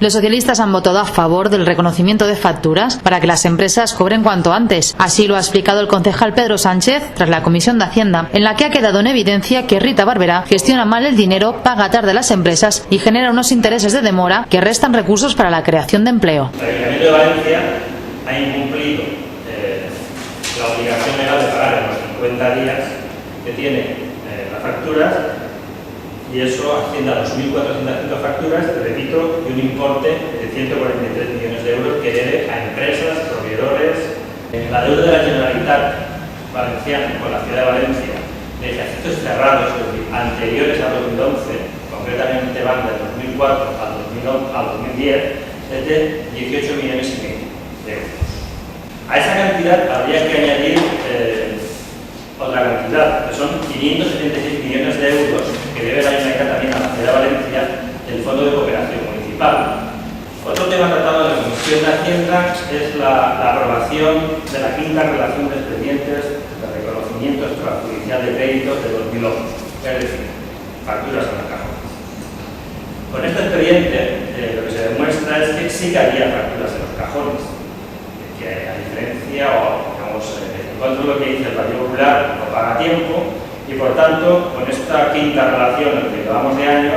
Los socialistas han votado a favor del reconocimiento de facturas para que las empresas cobren cuanto antes. Así lo ha explicado el concejal Pedro Sánchez tras la Comisión de Hacienda, en la que ha quedado en evidencia que Rita Barberá gestiona mal el dinero, paga tarde a las empresas y genera unos intereses de demora que restan recursos para la creación de empleo. El Ayuntamiento de Valencia ha incumplido la obligación legal de pagar en los 50 días que tiene las facturas, y eso asciende a 2.405 facturas, repito, y un importe de 143 millones de euros que debe a empresas, proveedores. La deuda de la Generalitat Valenciana con la ciudad de Valencia de ejercicios cerrados, es decir, anteriores a 2011, concretamente van del 2004 al 2010, es de 18 millones y medio de euros. A esa cantidad habría que añadir otra cantidad, que son 576 millones de euros que debe la Generalitat también a la ciudad de Valencia del Fondo de Cooperación Municipal. Otro tema tratado en la Comisión de Hacienda es la aprobación de la quinta relación de expedientes de reconocimiento extrajudicial de créditos de 2011, es decir, facturas en la caja. Con este expediente lo que se demuestra es que sí que había facturas en los cajones, que a diferencia o digamos, en contra de lo que dice el Partido Popular, no paga a tiempo, y por tanto con esta quinta relación en la que llevamos de año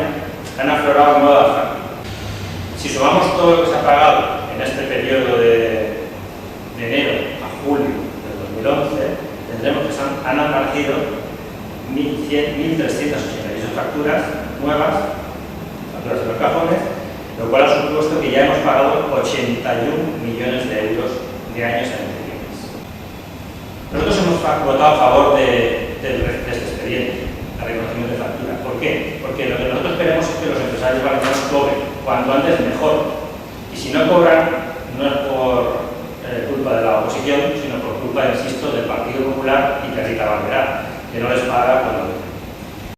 han aflorado nuevas facturas. Si sumamos todo lo que se ha pagado en este periodo de enero a julio del 2011, tendremos que han aparecido 1.388 facturas nuevas, facturas en los cajones, lo cual ha supuesto que ya hemos pagado 81 millones de euros de años anteriores. Nosotros hemos votado a favor de este expediente, el reconocimiento de factura. ¿Por qué? Porque lo que nosotros queremos es que los empresarios valencianos cobren cuanto antes mejor. Y si no cobran, no es por culpa de la oposición, sino por culpa, insisto, del Partido Popular y de Rita Barberá, que no les paga cuando